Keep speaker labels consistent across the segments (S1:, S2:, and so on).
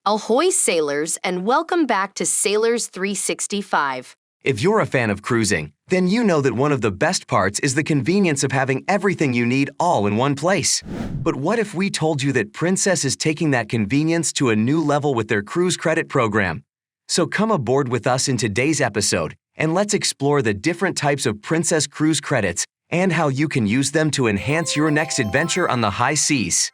S1: Ahoy sailors, and welcome back to Sailors 365.
S2: If you're a fan of cruising, then you know that one of the best parts is the convenience of having everything you need all in one place. But what if we told you that Princess is taking that convenience to a new level with their cruise credit program? So come aboard with us in today's episode, and let's explore the different types of Princess cruise credits and how you can use them to enhance your next adventure on the high seas.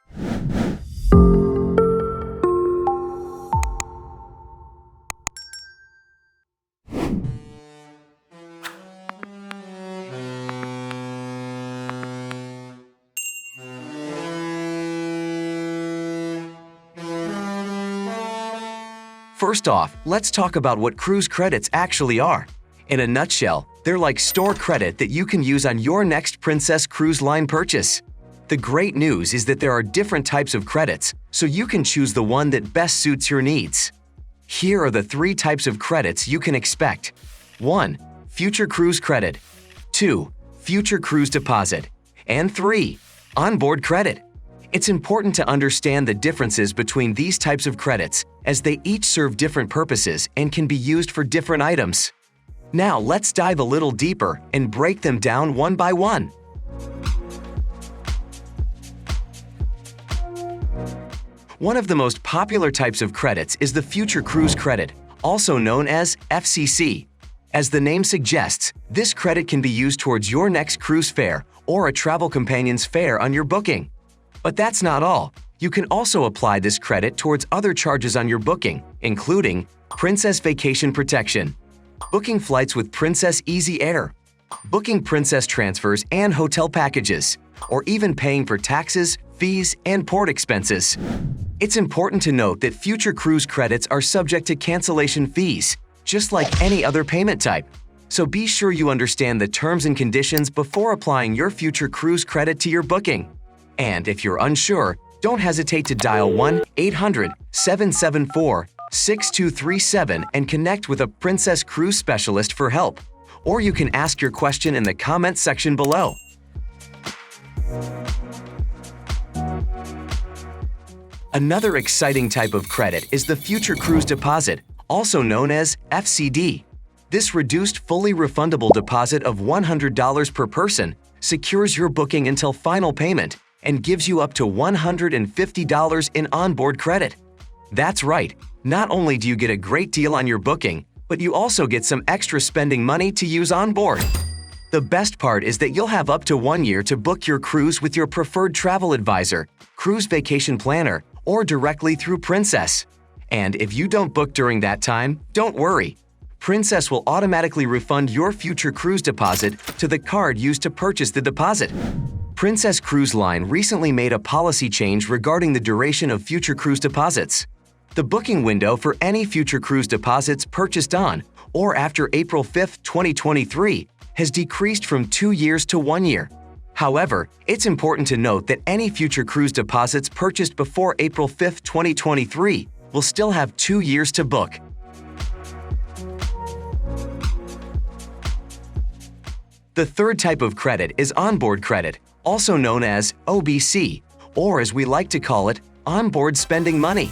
S2: First off, let's talk about what cruise credits actually are. In a nutshell, they're like store credit that you can use on your next Princess Cruise Line purchase. The great news is that there are different types of credits, so you can choose the one that best suits your needs. Here are the 3 types of credits you can expect. 1. Future Cruise Credit. 2. Future Cruise Deposit. And 3. Onboard Credit. It's important to understand the differences between these types of credits, as they each serve different purposes and can be used for different items. Now let's dive a little deeper and break them down one by one. One of the most popular types of credits is the Future Cruise Credit, also known as FCC. As the name suggests, this credit can be used towards your next cruise fare or a travel companion's fare on your booking. But that's not all. You can also apply this credit towards other charges on your booking, including Princess Vacation Protection, booking flights with Princess Easy Air, booking Princess transfers and hotel packages, or even paying for taxes, fees, and port expenses. It's important to note that future cruise credits are subject to cancellation fees, just like any other payment type. So be sure you understand the terms and conditions before applying your future cruise credit to your booking. And if you're unsure, don't hesitate to dial 1-800-774-6237 and connect with a Princess Cruise specialist for help. Or you can ask your question in the comments section below. Another exciting type of credit is the Future Cruise Deposit, also known as FCD. This reduced fully refundable deposit of $100 per person secures your booking until final payment and gives you up to $150 in onboard credit. That's right, not only do you get a great deal on your booking, but you also get some extra spending money to use on board. The best part is that you'll have up to 1 year to book your cruise with your preferred travel advisor, cruise vacation planner, or directly through Princess. And if you don't book during that time, don't worry. Princess will automatically refund your future cruise deposit to the card used to purchase the deposit. Princess Cruise Line recently made a policy change regarding the duration of future cruise deposits. The booking window for any future cruise deposits purchased on or after April 5, 2023 has decreased from 2 years to 1 year. However, it's important to note that any future cruise deposits purchased before April 5, 2023 will still have 2 years to book. The third type of credit is onboard credit, also known as OBC, or as we like to call it, onboard spending money.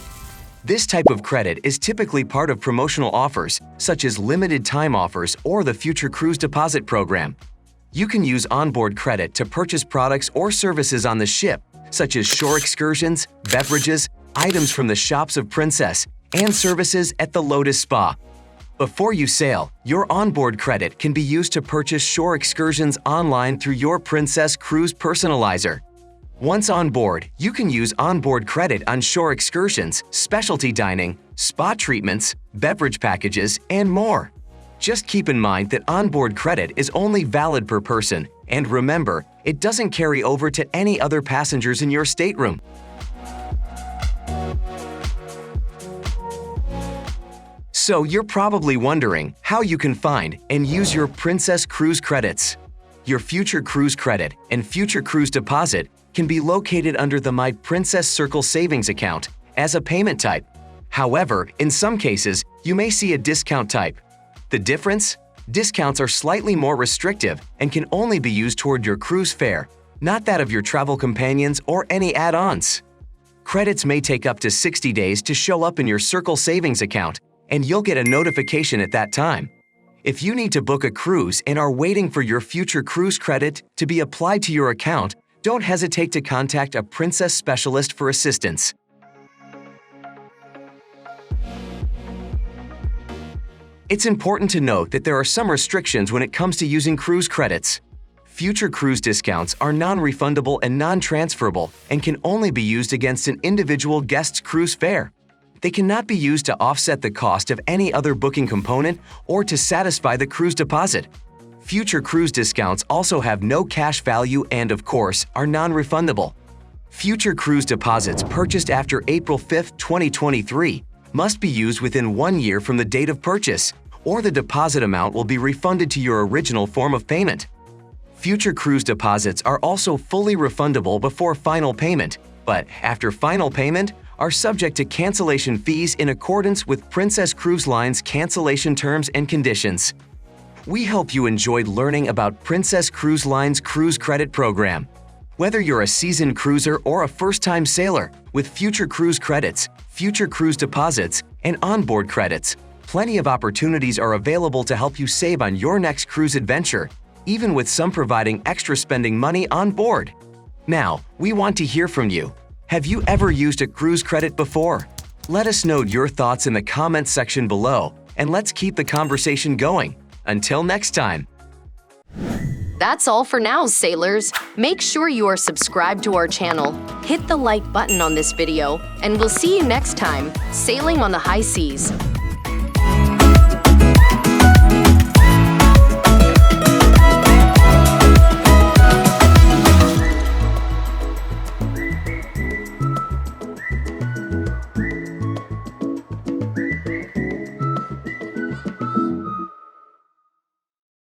S2: This type of credit is typically part of promotional offers, such as limited time offers or the Future Cruise Deposit Program. You can use onboard credit to purchase products or services on the ship, such as shore excursions, beverages, items from the shops of Princess, and services at the Lotus Spa. Before you sail, your onboard credit can be used to purchase shore excursions online through your Princess Cruise Personalizer. Once on board, you can use onboard credit on shore excursions, specialty dining, spa treatments, beverage packages, and more. Just keep in mind that onboard credit is only valid per person, and remember, it doesn't carry over to any other passengers in your stateroom. So you're probably wondering how you can find and use your Princess Cruise credits. Your Future Cruise Credit and Future Cruise Deposit can be located under the My Princess Circle Savings account as a payment type. However, in some cases, you may see a discount type. The difference? Discounts are slightly more restrictive and can only be used toward your cruise fare, not that of your travel companions or any add-ons. Credits may take up to 60 days to show up in your Circle savings account, and you'll get a notification at that time. If you need to book a cruise and are waiting for your future cruise credit to be applied to your account, don't hesitate to contact a Princess specialist for assistance. It's important to note that there are some restrictions when it comes to using cruise credits. Future cruise discounts are non-refundable and non-transferable and can only be used against an individual guest's cruise fare. They cannot be used to offset the cost of any other booking component or to satisfy the cruise deposit. Future cruise discounts also have no cash value and, of course, are non-refundable. Future cruise deposits purchased after April 5, 2023 must be used within 1 year from the date of purchase, or the deposit amount will be refunded to your original form of payment. Future cruise deposits are also fully refundable before final payment, but after final payment are subject to cancellation fees in accordance with Princess Cruise Line's cancellation terms and conditions. We hope you enjoyed learning about Princess Cruise Line's cruise credit program. Whether you're a seasoned cruiser or a first-time sailor, with future cruise credits, future cruise deposits, and onboard credits, plenty of opportunities are available to help you save on your next cruise adventure, even with some providing extra spending money on board. Now, we want to hear from you. Have you ever used a cruise credit before? Let us know your thoughts in the comments section below, and let's keep the conversation going. Until next time.
S1: That's all for now, sailors. Make sure you are subscribed to our channel, hit the like button on this video, and we'll see you next time, sailing on the high seas.